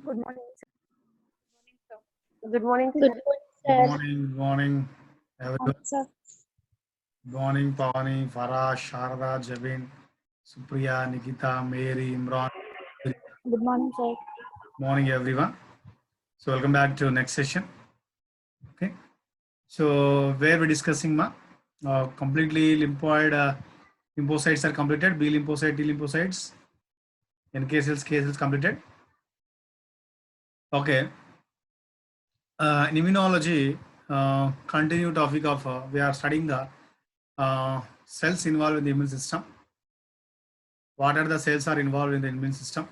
Good morning, sir. Good morning, Good sir. Good morning, morning, good morning, everyone. sir. Good morning, Pawani, Farah, Sharda, Jabin, Supriya, Nikita, Mary, Imran. Good Good morning, sir. morning, everyone. So, welcome back to next session. Okay. So, where we're discussing completely lymphoid lymphocytes are completed. B lymphocyte, T lymphocytes, NK cells, K cells completed. Okay. In immunology, continue topic of we are studying the cells involved in the immune system. What are the cells are involved in the immune system?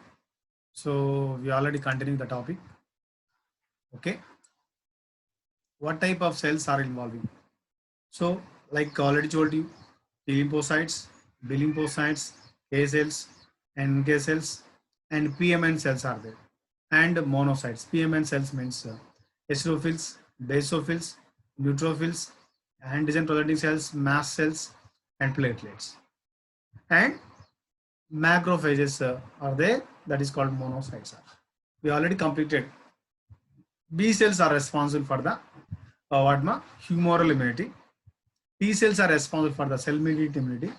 So we already continuing the topic. Okay. What type of cells are involving? So like already told you, T lymphocytes, B lymphocytes, K cells, NK cells, and PMN cells are there. And monocytes. PMN cells means eosinophils, basophils, neutrophils, antigen presenting cells, mast cells, and platelets. And macrophages are there. That is called monocytes. We already completed. B cells are responsible for the humoral immunity. T cells are responsible for the cell mediated immunity.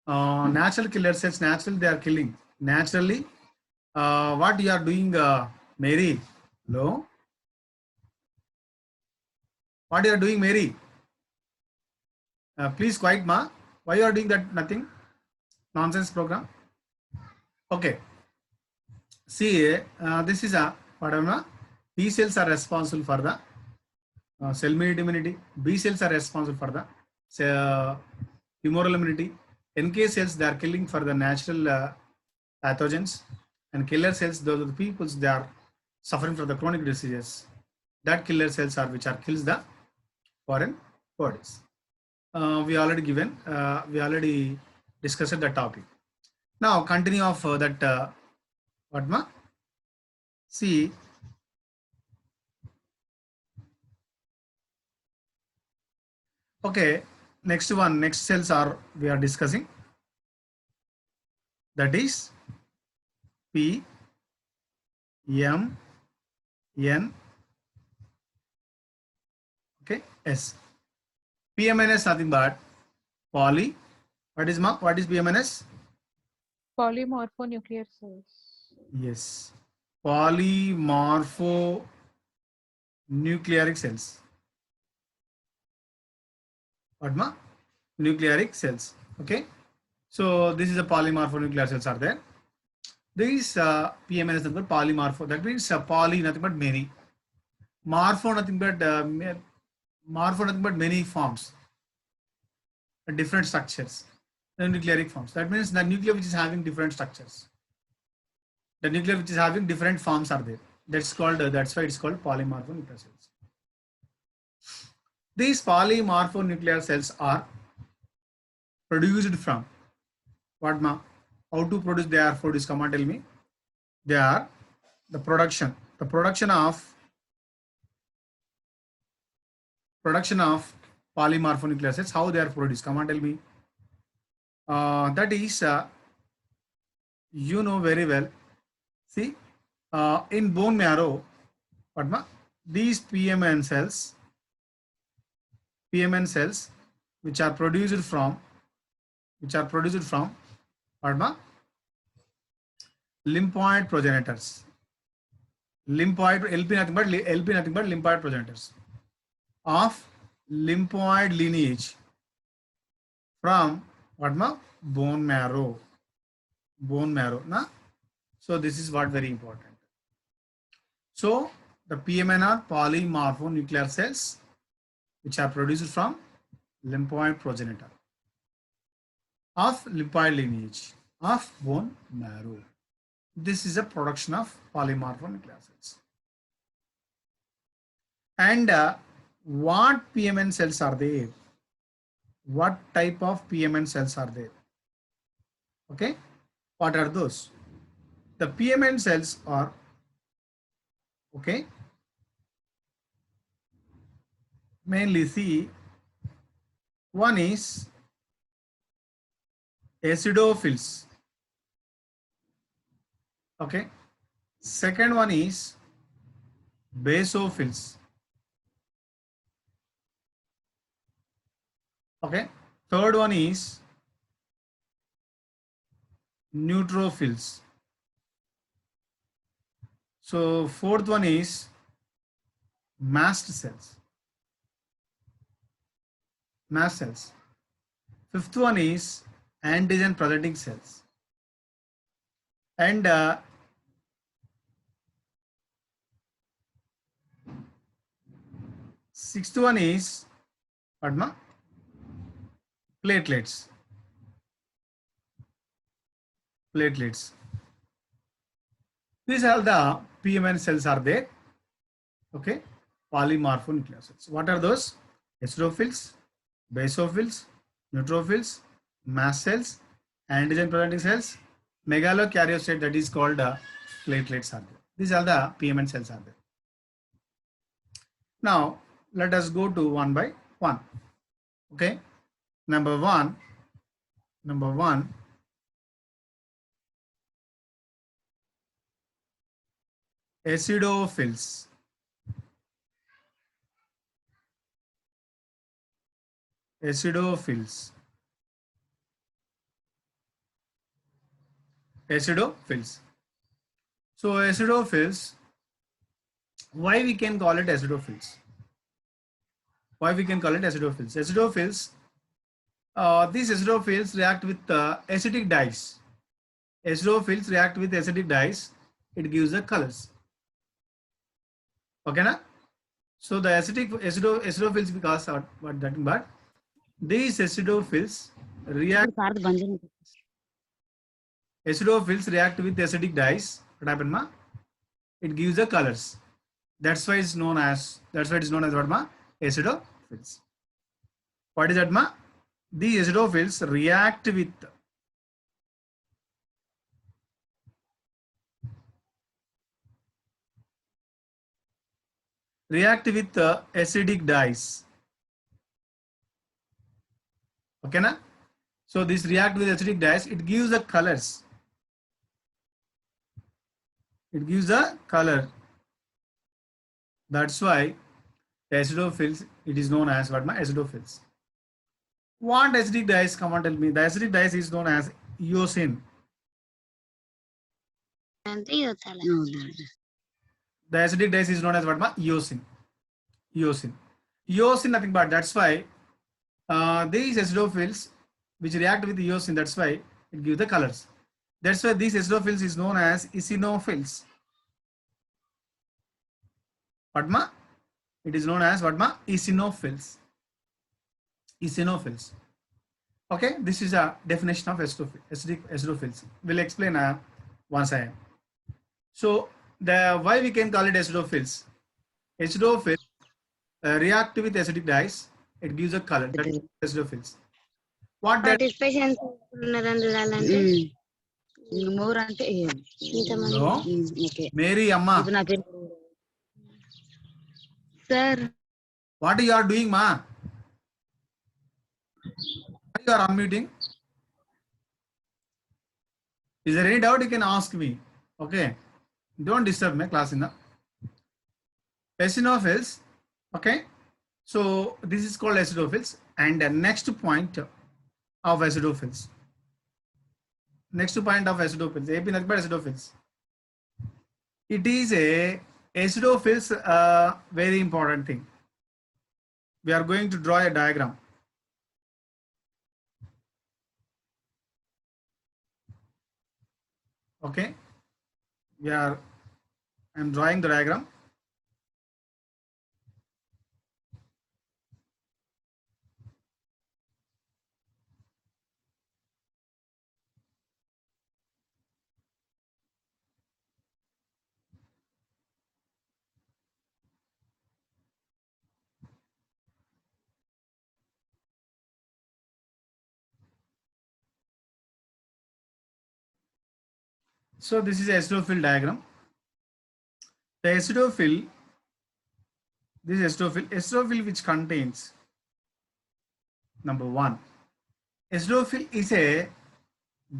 Natural killer cells, naturally they are killing. Naturally, what you are doing, Mary? Hello? What you are doing, Mary? Please quiet, ma. Why you are doing that? Nothing. Nonsense program. Okay. See, this is a whatever. T cells are responsible for the cell mediated immunity. B cells are responsible for the humoral immunity. NK cells they are killing for the natural pathogens, and killer cells those are the peoples they are suffering from the chronic diseases. That killer cells are which are kills the foreign bodies. We already discussed the topic. Now continue of that what ma? See. Okay, next one, next cells are we are discussing. That is P, M, N, okay, S. PMNS nothing but poly. What is PMNS? Polymorphonuclear cells. Yes, polymorphonucleic cells. What ma? Nucleic cells. Okay. So this is a polymorphonuclear cells are there. These PMNS nothing but polymorpho. That means poly nothing but many. Morpho nothing but many forms, different structures. The nucleic forms. That means the nucleus which is having different structures. The nucleus which is having different forms are there. That's called. That's why it's called polymorphonuclear cells. These polymorphonuclear cells are produced from what ma? How to produce they are produced? Come on, tell me. They are the production of polymorphonuclear cells. How they are produced? Come on, tell me. That is you know very well. See, in bone marrow, Padma, these PMN cells, which are produced from Padma, lymphoid progenitors. Lymphoid LP nothing but lymphoid progenitors of lymphoid lineage from Padma bone marrow. Na? So this is what very important. So the PMN are polymorphonuclear cells which are produced from lymphoid progenitor of lymphoid lineage of bone marrow. This is a production of polymorphonuclear cells. And what PMN cells are there? What type of PMN cells are there? Okay, what are those? The PMN cells are okay. Mainly see, one is acidophils. Okay, Second one is basophils. Okay. Third one is neutrophils. So fourth one is mast cells. Mast cells. Fifth one is antigen presenting cells. And sixth one is Padma, platelets. Platelets. These are the PMN cells are there. Okay. Polymorphonucleocytes. What are those? Eosinophils, basophils, neutrophils, mast cells, antigen presenting cells, megalokaryocyte, that is called platelets are there. These are the PMN cells are there. Now let us go to one by one. Okay. Number one, acidophils. Acidophils. Acidophils. So acidophils, why we can call it acidophils? Why we can call it acidophils? Acidophils, these acidophils react with acidic dyes. Acidophils react with acidic dyes. It gives the colors. Okay, na? So the acidophils because what that, but these acidophils react. Acidophils react with acidic dyes. What happened, ma? It gives the colors. That's why it's known as. That's why it is known as what, ma? Acidophils. What is that, ma? These acidophils react with acidic dyes. Okay, na? So this react with acidic dyes. It gives the colors. It gives a color. That's why the acidophils, it is known as what, ma? Acidophils. What acidic dyes? Come on, tell me. The acidic dyes is known as eosin. The acidic dyes is known as what, ma? Eosin. Eosin. Eosin, nothing but. That's why these acidophils which react with eosin, that's why it gives the colors. That's why these acidophils is known as eosinophils. What, ma? It is known as what, ma? Eosinophils. Eosinophils. Okay, this is a definition of acidophils. We'll explain once I am. So why we can call it acidophils? Acidophils react with acidic dyes. It gives a color. That is acidophils. What that? Participation No. Mary Amma. Sir. What you are doing, ma? Why you are unmuting? Is there any doubt? You can ask me. Okay. Don't disturb my class in the eosinophils. Okay. So this is called acidophils. And the next point of acidophils. Next point of acidophils. AP nothing but acidophils. It is a acidophils, very important thing. We are going to draw a diagram. Okay. I'm drawing the diagram. So this is acidophil diagram. The acidophil, this is acidophil which contains, number one, acidophil is a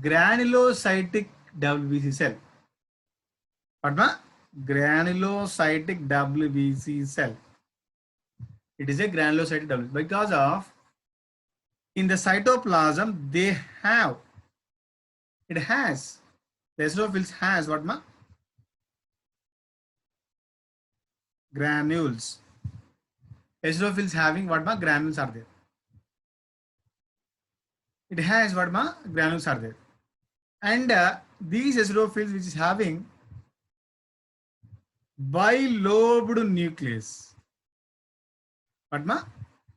granulocytic WBC cell. Padma, granulocytic WBC cell. It is a granulocytic WBC because of in the cytoplasm they have, it has, the eosinophils has what ma? Granules. Eosinophils having what ma? Granules are there. It has what ma? Granules are there. And these eosinophils which is having bilobed nucleus. What ma?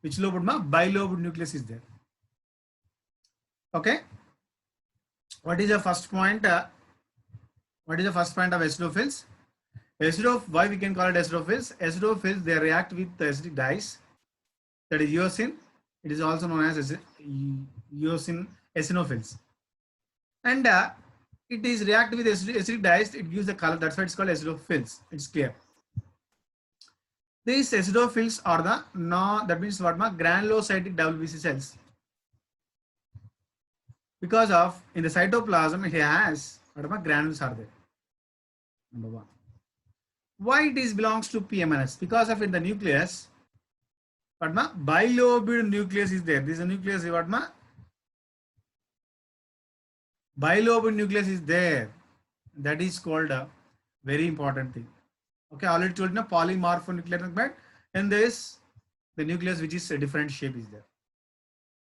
Which lobed ma? Bilobed nucleus is there. Okay. What is the first point? What is the first point of eosinophils? Why we can call it eosinophils? Eosinophils, they react with the acidic dyes. That is eosin. It is also known as eosin eosinophils. And it is react with acidic dyes. It gives the color. That's why it's called eosinophils. It's clear. These eosinophils are the that means what ma? Granulocytic WBC cells. Because of in the cytoplasm it has what ma? Granules are there. Number one. Why it is belongs to PMNS? Because of in the nucleus, what ma? Bilobed nucleus is there. This is a nucleus. What ma? Bilobed nucleus is there. That is called a very important thing. Okay, already told you polymorphonuclear, and this the nucleus which is a different shape is there.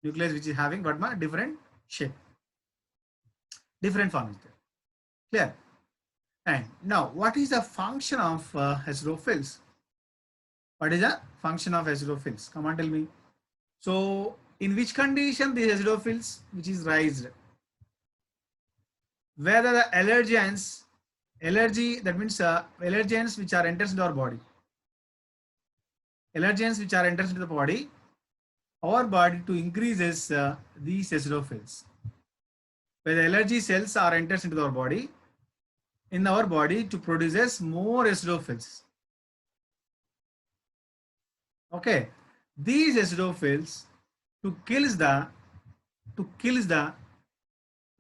Nucleus which is having what ma? Different shape, different form is there. Clear? And now, what is the function of eosinophils? What is the function of eosinophils? Come on, tell me. So, in which condition the eosinophils which is raised? Whether the allergens, that means allergens which are enters into our body. Allergens which are enters into the body, our body to increases these eosinophils. Where the allergy cells are enters into our body, in our body to produces more eosinophils. Okay, these eosinophils to kills the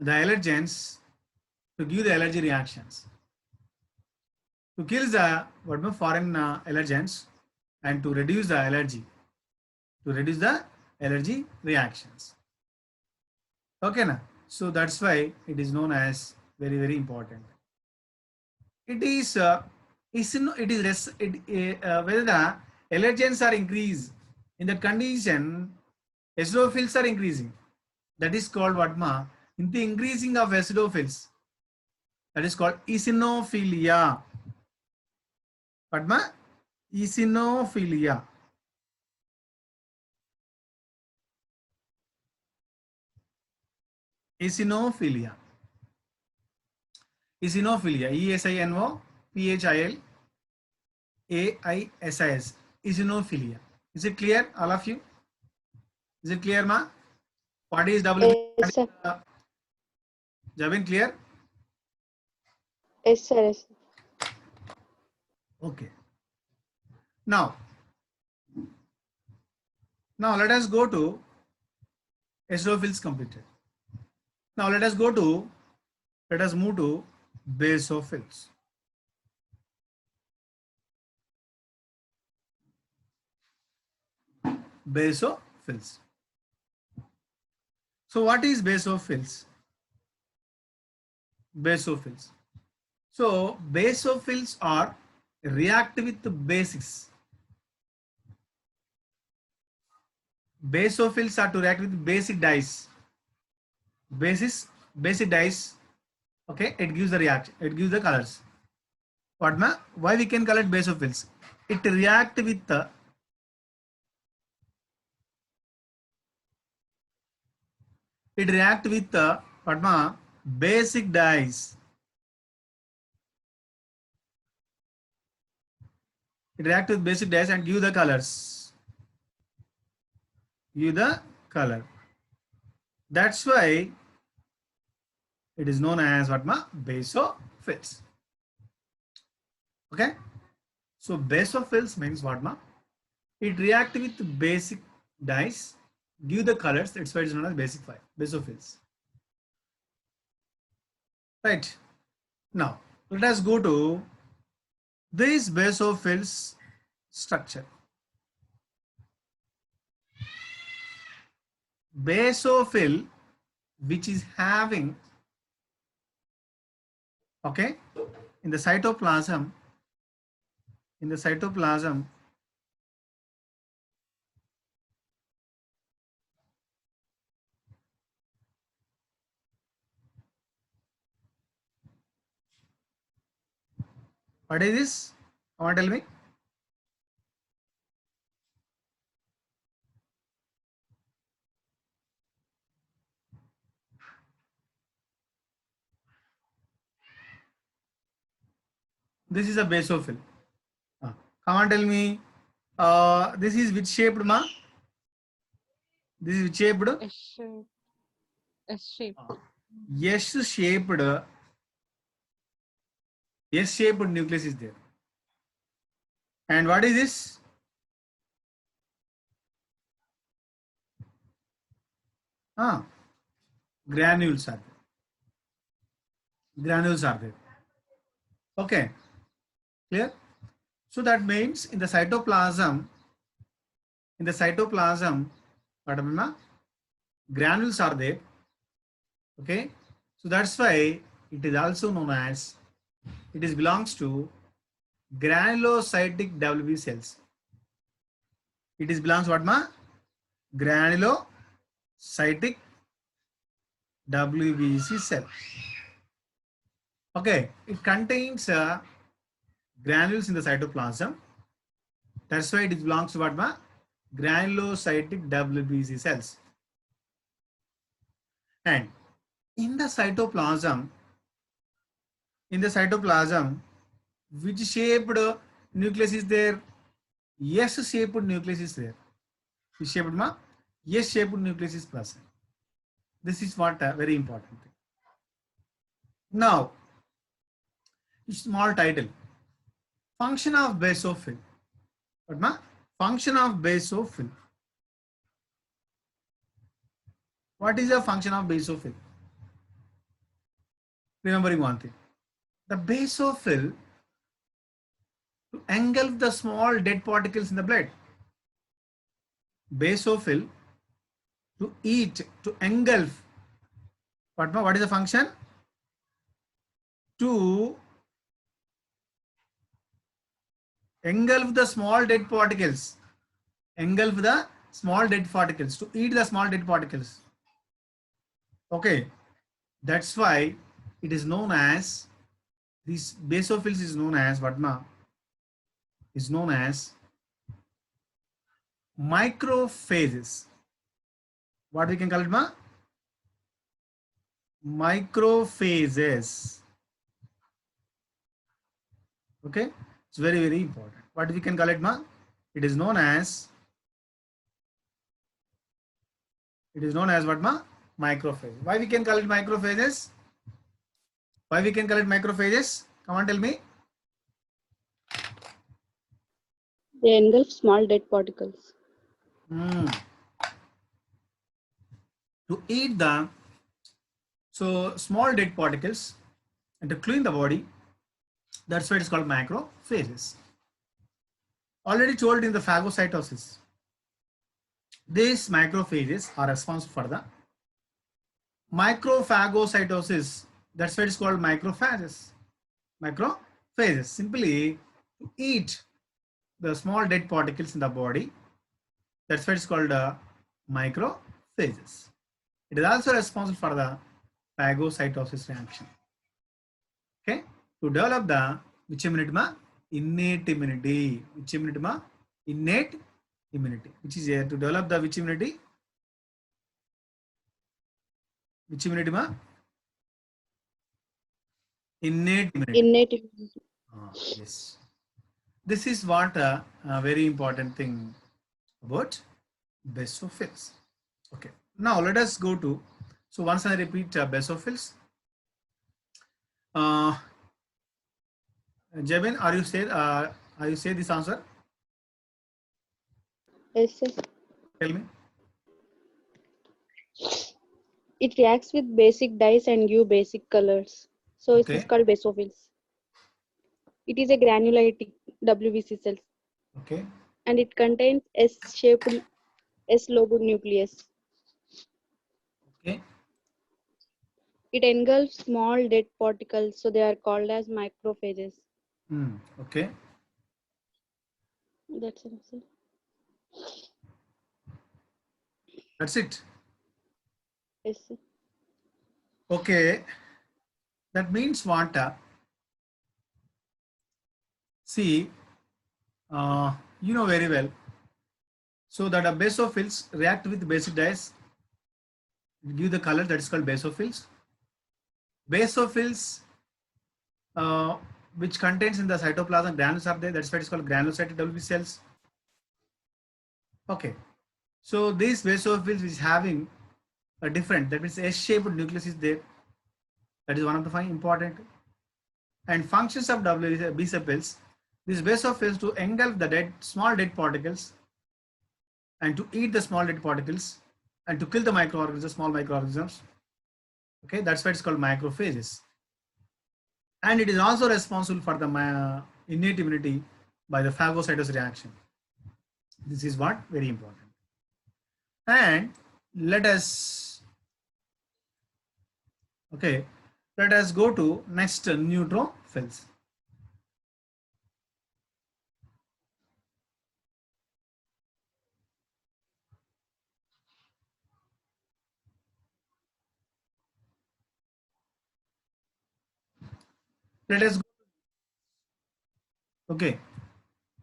allergens, to give the allergy reactions, to kill the foreign allergens, and to reduce the allergy, reactions. Okay, na? So that's why it is known as very, very important. It is whether the allergens are increased in that condition, eosinophils are increasing. That is called what ma? In the increasing of eosinophils, that is called eosinophilia. What ma? Eosinophilia. Eosinophilia. Eosinophilia. ESINOPHILAISIS. Eosinophilia. Is it clear, all of you? Is it clear, ma? What is WBC? Yes, sir. Javin, clear? Yes, sir. Yes. Okay. Now let us go to eosinophils completed. Now let us move to basophils. Basophils. So what is basophils? Basophils. So basophils are react with the basics. Basophils are to react with basic dyes. Basic dyes. Okay, it gives the reaction. It gives the colors. What ma? Why we can call it basophils? It react with the what ma? Basic dyes. It react with basic dyes and give the colors. Give the color. That's why it is known as what ma? Basophils. Okay. So basophils means what ma? It react with basic dyes, give the colors. That's why it is known as basophils. Right. Now Let us go to this basophils structure. Basophil, which is having, okay, in the cytoplasm, what is this? Come on, tell me. This is a basophil. Come on, tell me. This is which shaped, ma? This is which shaped? S-shaped. S-shaped. S-shaped nucleus is there. And what is this? Granules are there. Okay, clear? So that means in the cytoplasm, what happened? Granules are there. Okay, so that's why it is also known as, it belongs to granulocytic WB cells. It is belongs what, ma? Granulocytic WBC cell. Okay, it contains granules in the cytoplasm. That's why it belongs to what, ma? Granulocytic WBC cells. And in the cytoplasm, which shaped nucleus is there? S-shaped nucleus is there. Which shaped, ma? S-shaped nucleus is present. This is what very important thing. Now, small title. Function of basophil. What, ma? Function of basophil. What is the function of basophil? Remembering one thing. The basophil to engulf the small dead particles in the blood. Basophil to engulf. What is the function? To engulf the small dead particles. To eat the small dead particles. Okay, that's why it is known as, these basophils is known as what, ma? Is known as microphages. What we can call it, ma? Microphages. Okay, it's very, very important. What we can call it, ma? It is known as what, ma? Microphages. Why we can call it microphages? Come on, tell me. They engulf small dead particles. To eat the small dead particles and to clean the body. That's why it's called macrophages. Already told in the phagocytosis. These macrophages are responsible for the microphagocytosis. That's why it's called macrophages. Simply to eat the small dead particles in the body. That's why it's called microphages. It is also responsible for the phagocytosis reaction. Okay, to develop the which immunity, ma? Innate immunity. Which immunity, ma? Innate immunity. Which is here to develop the which immunity? Which immunity, ma? Innate immunity. Innate immunity. Yes. This is what a very important thing about basophils. Okay. Now let us go to, so once I repeat basophils. Jebin, are you say this answer? Yes, sir. Tell me. It reacts with basic dyes and give basic colors. So Okay. it is called basophils. It is a granulated WBC cell Okay. and it contains S-shaped S-lobed nucleus. Okay. It engulfs small dead particles, so they are called as macrophages. Okay. That's it. That's it. Yes, sir. Okay. That means what? See, you know very well. So that basophils react with basic dyes, give the color that is called basophils. Basophils, uh, which contains in the cytoplasm granules are there. That's why it's called granulocytic WB cells. Okay. So these basophils is having a different, that means S-shaped nucleus is there. That is one of the important. And functions of WB cells, these basophils to engulf the small dead particles and to eat the small dead particles and to kill the microorganisms, small microorganisms. Okay, that's why it's called macrophages. And it is also responsible for the innate immunity by the phagocytous reaction. This is what very important. And let us go to next neutrophils. Let us go. Okay,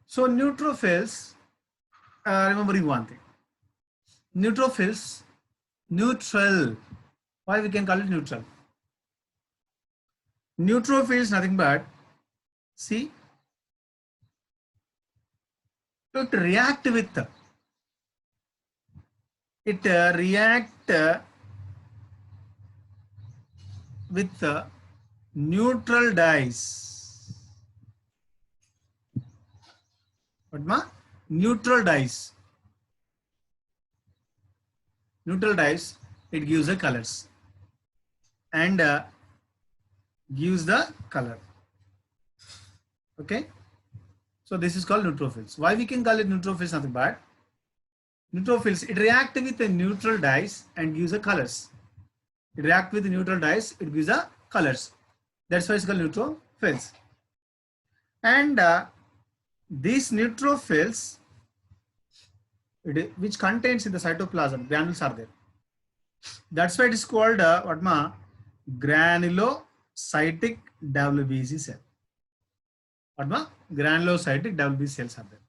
so neutrophils, remembering one thing, neutrophils, neutral. Why we can call it neutral? Neutrophils nothing but, see, it react with neutral dyes. What ma? Neutral dyes. Neutral dyes, it gives the colors and gives the color. Okay. So this is called neutrophils. Why we can call it neutrophils? Nothing but neutrophils, it react with the neutral dyes and gives the colors. It react with the neutral dyes, it gives the colors. That's why it's called neutrophils. And these neutrophils, which contains in the cytoplasm, granules are there. That's why it is called granulocytic WBC cell. Granulocytic WBC cells are there.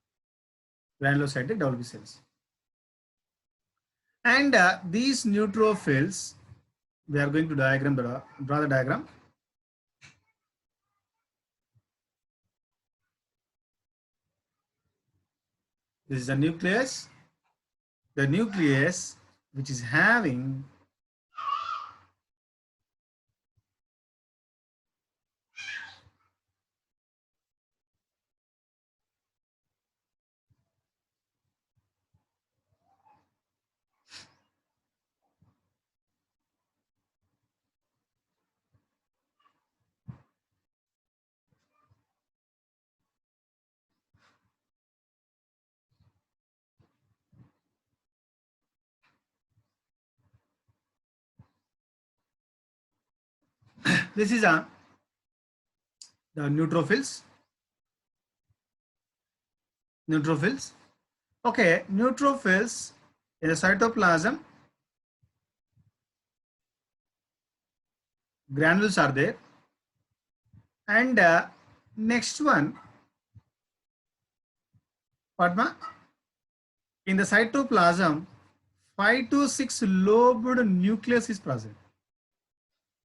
Granulocytic WBC cells. And these neutrophils, we are going to draw the diagram. This is the nucleus. The nucleus which is having this is the neutrophils. Okay, neutrophils in the cytoplasm, granules are there. And next one, Padma, in the cytoplasm, 5 to 6 lobed nucleus is present.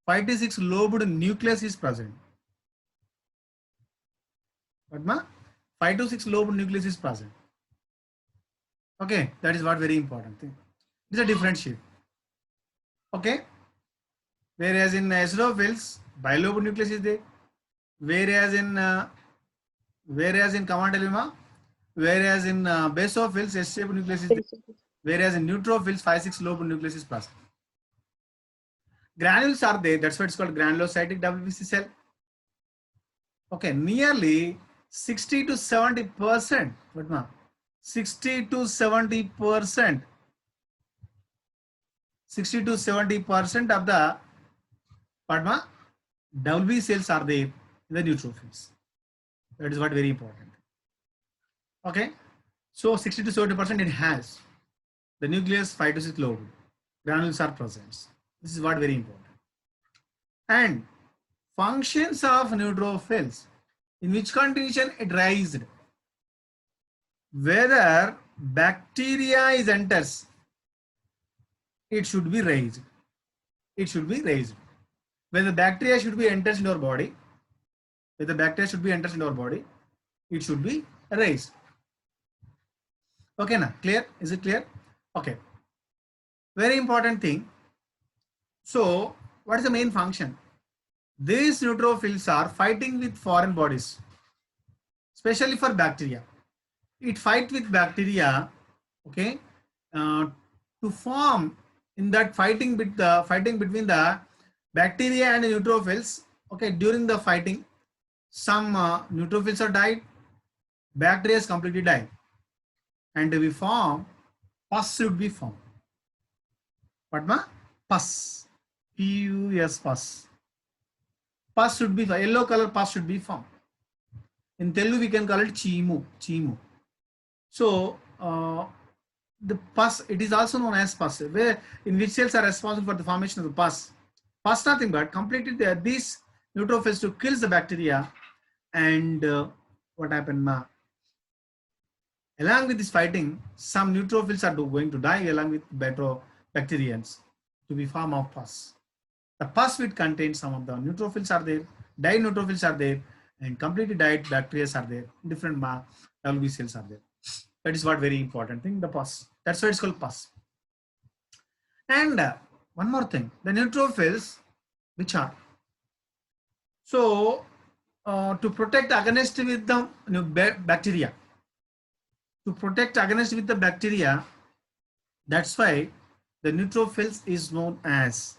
5 to 6 lobed nucleus is present. Padma, 5 to 6 lobed nucleus is present. Okay, that is what very important thing. It's a different shape. Okay, whereas in eosinophils, bilobed nucleus is there. Whereas in Comatellima, whereas in basophils, S-shaped nucleus is there. Whereas in neutrophils, 5-6 lobed nucleus is present. Granules are there. That's why it's called granulocytic WBC cell. Okay, nearly 60 to 70%. What ma? 60 to 70%. 60 to 70% of the Padma WB cells are there in the neutrophils. That is what very important. Okay, so 60 to 70% it has the nucleus 5 to 6 lobe. Granules are present. This is what very important. And functions of neutrophils, in which condition it raised, whether bacteria is enters, it should be raised. It should be raised. Whether bacteria should be enters in our body, whether bacteria should be enters in our body, it should be raised. Okay, now clear? Is it clear? Okay. Very important thing. So, what is the main function? These neutrophils are fighting with foreign bodies, especially for bacteria. It fight with bacteria, okay, to form in that fighting between the bacteria and the neutrophils. Okay, during the fighting, some neutrophils are died, bacteria is completely died, and we form pus should be formed. Padma, pus, P-U-S, pus. Pus should be, yellow color pus should be formed. In Telugu, we can call it chimu. So, the pus, it is also known as pus, where in which cells are responsible for the formation of the pus. Pus nothing but completely these neutrophils to kill the bacteria, and what happened now? Along with this fighting, some neutrophils are going to die along with bacterians to be form of pus. The pus will contain some of the neutrophils are there, died neutrophils are there, and completely died bacteria are there. Different WB cells are there. That is what very important thing, the pus. That's why it's called pus. And one more thing, the neutrophils, which are so to protect against with the bacteria. To protect against with the bacteria, that's why the neutrophils is known as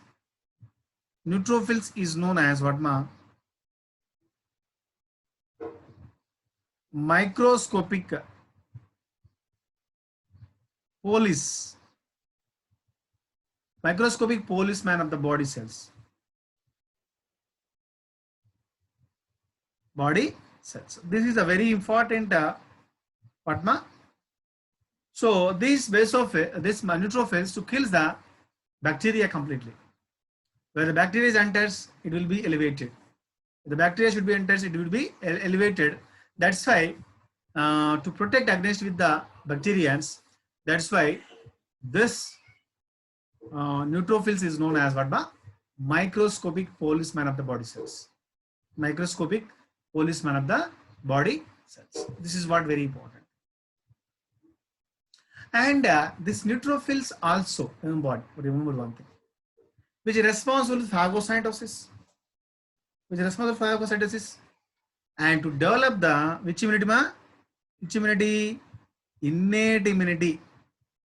what ma? Microscopic police. Microscopic policeman of the body cells. Body cells. This is a very important Padma. So this neutrophils to kill the bacteria completely. Where the bacteria enters, it will be elevated. If the bacteria should be enters, it will be elevated. That's why to protect against with the bacterians, that's why this neutrophils is known as what? Microscopic policeman of the body cells. Microscopic policeman of the body cells. This is what very important. And this neutrophils also, remember one thing, which is responsible for phagocytosis. And to develop the which immunity ma? Which immunity? Innate immunity,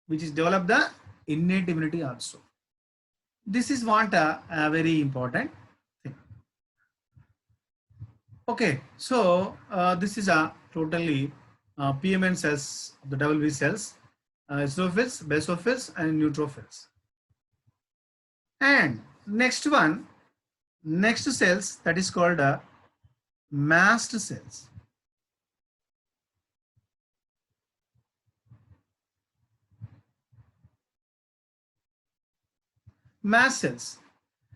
which is develop the innate immunity also. This is what a very important thing. Okay, so this is a totally PMN cells, the WB cells, eosinophils, basophils, and neutrophils. And next cells, that is called mast cells. Mast cells.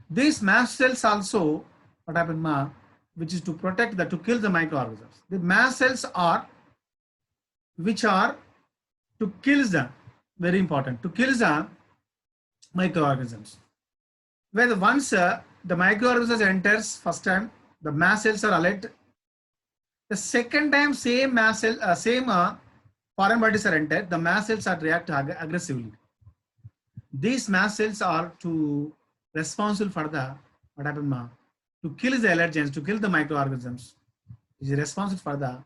These mast cells also, what happened ma? Which is to protect to kill the microorganisms. The mast cells are, which are to kill the, very important, to kill the microorganisms. Where once the microorganisms enters first time, the mast cells are alert. The second time, same mast cell, foreign bodies are entered, the mast cells are react aggressively. These mast cells are to responsible for the what happened ma? To kill the allergens, to kill the microorganisms. Is responsible for the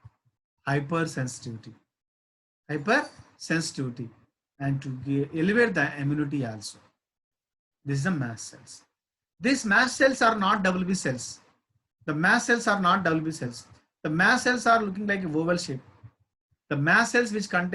hypersensitivity, and to elevate the immunity also. This is the mast cells. These mast cells are not WB cells. The mast cells are not WB cells. The mast cells are looking like a oval shape. The mast cells which contain